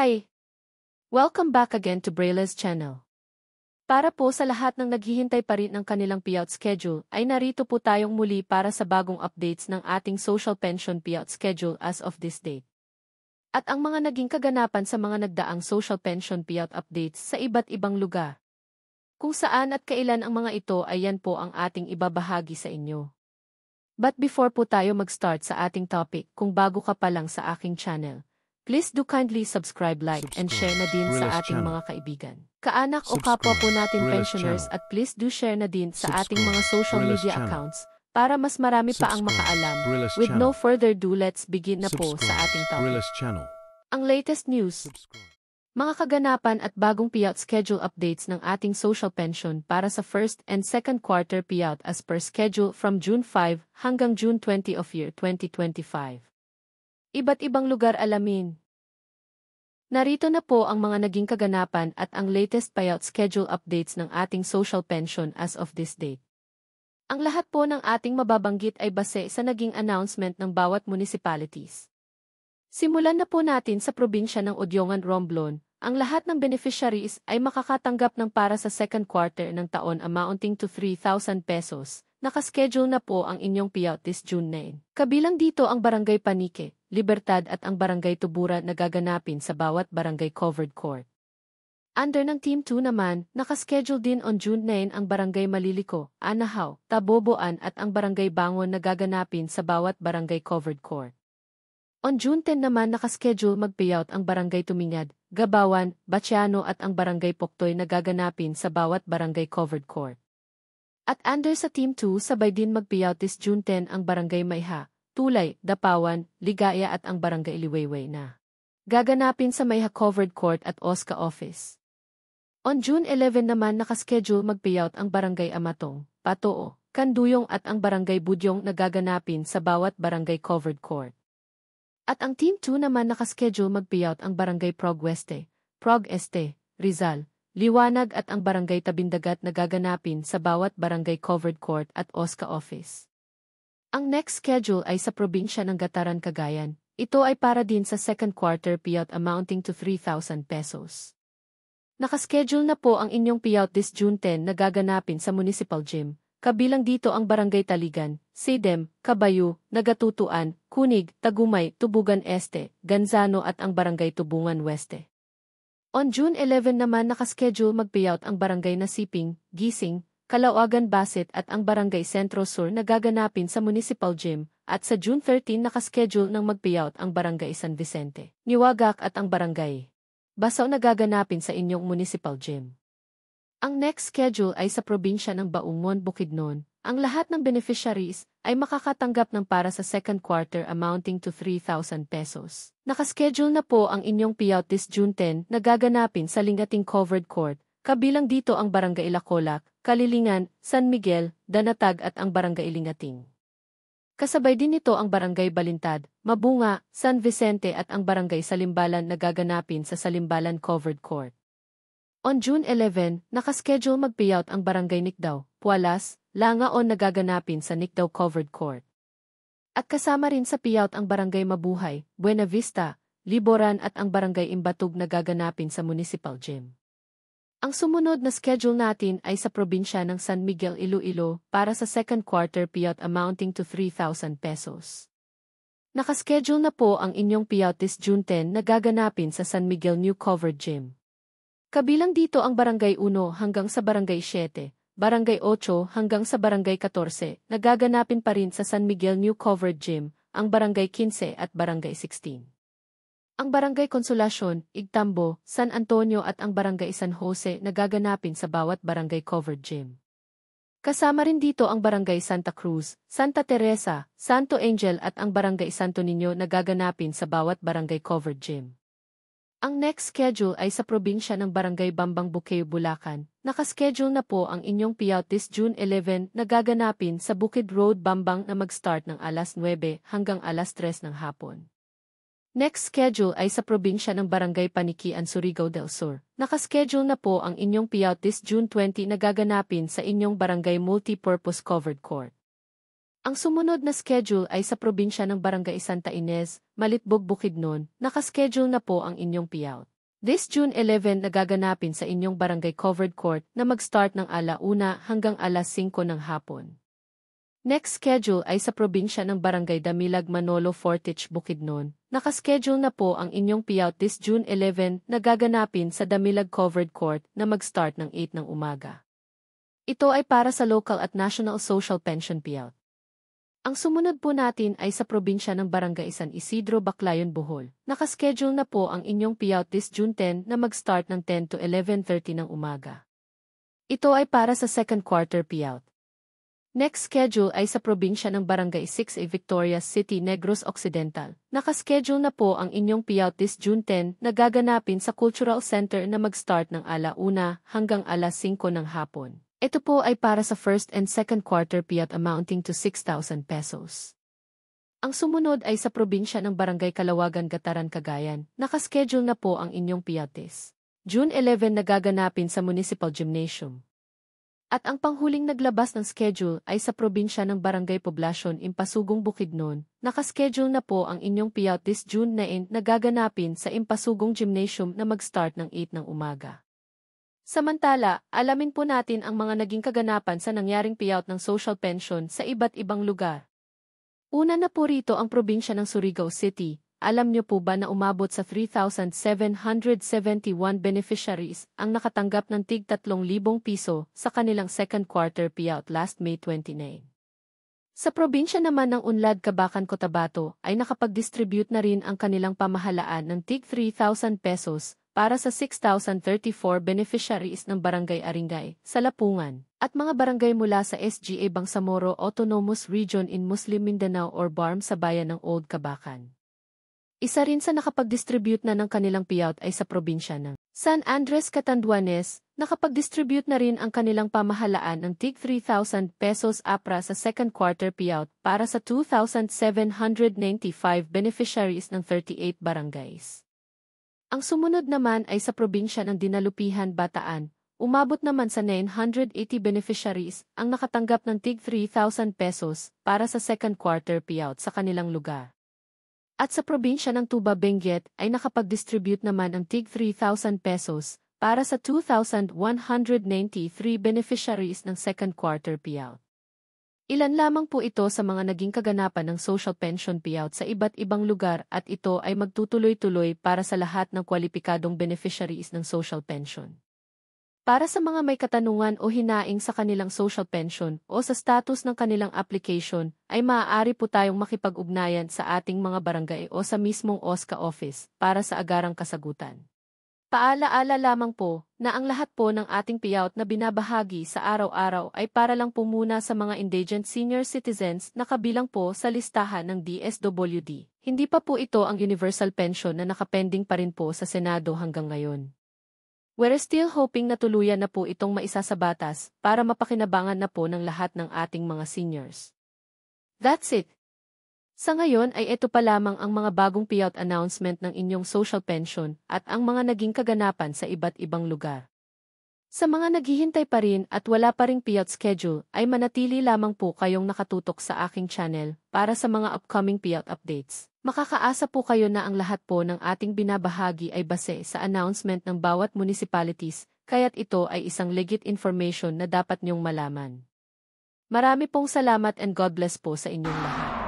Hi! Welcome back again to Brayla's channel. Para po sa lahat ng naghihintay pa rin ng kanilang payout schedule, ay narito po tayong muli para sa bagong updates ng ating social pension payout schedule as of this date. At ang mga naging kaganapan sa mga nagdaang social pension payout updates sa iba't ibang lugar. Kung saan at kailan ang mga ito ay yan po ang ating ibabahagi sa inyo. But before po tayo mag-start sa ating topic, kung bago ka pa lang sa aking channel, please do kindly subscribe, like, and share na din sa ating mga kaibigan, kaanak o kapwa po natin pensioners, at please do share na din sa ating mga social media accounts para mas marami pa ang makaalam. With no further ado, let's begin na po sa ating topic. Ang latest news, mga kaganapan at bagong payout schedule updates ng ating social pension para sa first and second quarter payout as per schedule from June 5 hanggang June 20 of year 2025. Iba't ibang lugar alamin. Narito na po ang mga naging kaganapan at ang latest payout schedule updates ng ating social pension as of this date. Ang lahat po ng ating mababanggit ay base sa naging announcement ng bawat municipalities. Simulan na po natin sa probinsya ng Odyongan, Romblon. Ang lahat ng beneficiaries ay makakatanggap ng para sa second quarter ng taon amounting to 3,000 pesos. Nakaschedule na po ang inyong payout this June 9. Kabilang dito ang Barangay Panique, Libertad at ang Barangay Tubura na gaganapin sa bawat barangay covered court. Under ng Team 2 naman, nakaschedule din on June 9 ang Barangay Maliliko, Anahaw, Taboboan at ang Barangay Bangon na gaganapin sa bawat barangay covered court. On June 10 naman nakaschedule mag-payout ang Barangay Tumingad, Gabawan, Baciano at ang Barangay Poktoy na gaganapin sa bawat barangay covered court. At under sa Team 2 sabay din mag-payout this June 10 ang Barangay Mayha, Tulay, Dapawan, Ligaya at ang Barangay Liwayway na gaganapin sa Mayha Covered Court at OSCA Office. On June 11 naman nakaschedule mag-payout ang Barangay Amatong, Patoo, Kanduyong at ang Barangay Budyong na gaganapin sa bawat barangay covered court. At ang Team 2 naman nakaschedule mag-payout ang Barangay Prog Weste, Prog Este, Rizal, Liwanag at ang Barangay Tabindagat na gaganapin sa bawat barangay covered court at OSCA Office. Ang next schedule ay sa probinsya ng Gataran, Cagayan. Ito ay para din sa second quarter payout amounting to 3,000 pesos. Nakaschedule na po ang inyong payout this June 10 na gaganapin sa Municipal Gym. Kabilang dito ang Barangay Taligan, Sidem, Cabayu, Nagatutuan, Kunig, Tagumay, Tubugan Este, Ganzano at ang Barangay Tubungan Weste. On June 11 naman nakaschedule mag-payout ang Barangay Nasiping, Gising, Calauagan Basit at ang Barangay Centro Sur na gaganapin sa Municipal Gym, at sa June 13 nakaschedule ng mag-payout ang Barangay San Vicente, Niwagak at ang Barangay Basaw na gaganapin sa inyong Municipal Gym. Ang next schedule ay sa probinsya ng Baumon, Bukidnon. Ang lahat ng beneficiaries ay makakatanggap ng para sa second quarter amounting to 3,000 pesos. Nakaschedule na po ang inyong payout this June 10 na gaganapin sa Lingating Covered Court. Kabilang dito ang Barangay Ilacolak, Kalilingan, San Miguel, Danatag at ang Barangay Lingating. Kasabay din nito ang Barangay Balintad, Mabunga, San Vicente at ang Barangay Salimbalan na gaganapin sa Salimbalan Covered Court. On June 11, nakaschedule mag-payout ang Barangay Nikdaw, Pualas, Langaon na gaganapin sa Nikdaw Covered Court. At kasama rin sa payout ang Barangay Mabuhay, Buena Vista, Liboran at ang Barangay Imbatug na gaganapin sa Municipal Gym. Ang sumunod na schedule natin ay sa probinsya ng San Miguel, Iloilo para sa second quarter payout amounting to 3,000 pesos. Nakaschedule na po ang inyong payout this June 10 na gaganapin sa San Miguel New Covered Gym. Kabilang dito ang Barangay 1 hanggang sa Barangay 7, Barangay 8 hanggang sa Barangay 14 na gaganapin pa rin sa San Miguel New Covered Gym, ang Barangay 15 at Barangay 16. Ang Barangay Consolacion, Igtambo, San Antonio at ang Barangay San Jose na gaganapin sa bawat barangay covered gym. Kasama rin dito ang Barangay Santa Cruz, Santa Teresa, Santo Angel at ang Barangay Santo Niño na gaganapin sa bawat barangay covered gym. Ang next schedule ay sa probinsya ng Barangay Bambang Bukeo, Bulacan. Nakaschedule na po ang inyong payout this June 11 na gaganapin sa Bukid Road, Bambang na mag-start ng alas 9 hanggang alas 3 ng hapon. Next schedule ay sa probinsya ng Barangay Panikian, Surigao del Sur. Nakaschedule na po ang inyong payout this June 20 na gaganapin sa inyong Barangay Multi-Purpose Covered Court. Ang sumunod na schedule ay sa probinsya ng Barangay Santa Ines, Malitbog, Bukidnon. Nakaschedule na po ang inyong payout. This June 11 nagaganapin sa inyong barangay covered court na mag-start ng 1:00 hanggang 5:00 ng hapon. Next schedule ay sa probinsya ng Barangay Damilag Manolo Fortich Bukidnon. Nakaschedule na po ang inyong payout this June 11 na gaganapin sa Damilag Covered Court na mag-start ng 8 ng umaga. Ito ay para sa local at national social pension payout. Ang sumunod po natin ay sa probinsya ng Barangay San Isidro Baclayon Bohol. Nakaschedule na po ang inyong payout this June 10 na mag-start ng 10 to 11:30 ng umaga. Ito ay para sa second quarter payout. Next schedule ay sa probinsya ng Barangay 6A Victorias City, Negros Occidental. Nakaschedule na po ang inyong payout this June 10 na gaganapin sa Cultural Center na mag-start ng 1:00 hanggang 5:00 ng hapon. Ito po ay para sa first and second quarter payout amounting to 6,000 pesos. Ang sumunod ay sa probinsya ng Barangay Kalawagan, Gataran, Cagayan. Nakaschedule na po ang inyong payout this June 11 na gaganapin sa Municipal Gymnasium. At ang panghuling naglabas ng schedule ay sa probinsya ng Barangay Poblacion, Impasugong, Bukidnon. Nakaschedule na po ang inyong payout this June 9 na gaganapin sa Impasugong Gymnasium na mag-start ng 8 ng umaga. Samantala, alamin po natin ang mga naging kaganapan sa nangyaring payout ng social pension sa iba't ibang lugar. Una na po rito ang probinsya ng Surigao City. Alam niyo po ba na umabot sa 3,771 beneficiaries ang nakatanggap ng tig 3,000 piso sa kanilang second quarter payout last May 29? Sa probinsya naman ng Unlad, Cabacan, Cotabato ay nakapag-distribute na rin ang kanilang pamahalaan ng tig 3,000 pesos para sa 6,034 beneficiaries ng Barangay Aringay sa Lapungan at mga barangay mula sa SGA Bangsamoro Autonomous Region in Muslim Mindanao or BARM sa bayan ng Old Cabacan. Isa rin sa nakapag-distribute na ng kanilang payout ay sa probinsya ng San Andres, Catanduanes. Nakapag-distribute na rin ang kanilang pamahalaan ng tig 3,000 pesos APRA sa second quarter payout para sa 2,795 beneficiaries ng 38 barangays. Ang sumunod naman ay sa probinsya ng Dinalupihan, Bataan. Umabot naman sa 980 beneficiaries ang nakatanggap ng tig 3,000 pesos para sa second quarter payout sa kanilang lugar. At sa probinsya ng Tuba, Benguet ay nakapag-distribute naman ang tig 3,000 pesos para sa 2,193 beneficiaries ng second quarter payout. Ilan lamang po ito sa mga naging kaganapan ng social pension payout sa iba't ibang lugar at ito ay magtutuloy-tuloy para sa lahat ng kwalipikadong beneficiaries ng social pension. Para sa mga may katanungan o hinaing sa kanilang social pension o sa status ng kanilang application, ay maaari po tayong makipag-ugnayan sa ating mga barangay o sa mismong OSCA office para sa agarang kasagutan. Paalaala lamang po na ang lahat po ng ating payout na binabahagi sa araw-araw ay para lang po muna sa mga indigent senior citizens na kabilang po sa listahan ng DSWD. Hindi pa po ito ang universal pension na nakapending pa rin po sa Senado hanggang ngayon. We're still hoping na tuluyan na po itong maisa sa batas para mapakinabangan na po ng lahat ng ating mga seniors. That's it. Sa ngayon ay ito pa lamang ang mga bagong payout announcement ng inyong social pension at ang mga naging kaganapan sa iba't ibang lugar. Sa mga naghihintay pa rin at wala pa ring payout schedule ay manatili lamang po kayong nakatutok sa aking channel para sa mga upcoming payout updates. Makakaasa po kayo na ang lahat po ng ating binabahagi ay base sa announcement ng bawat municipalities, kaya't ito ay isang legit information na dapat niyong malaman. Marami pong salamat and God bless po sa inyong lahat.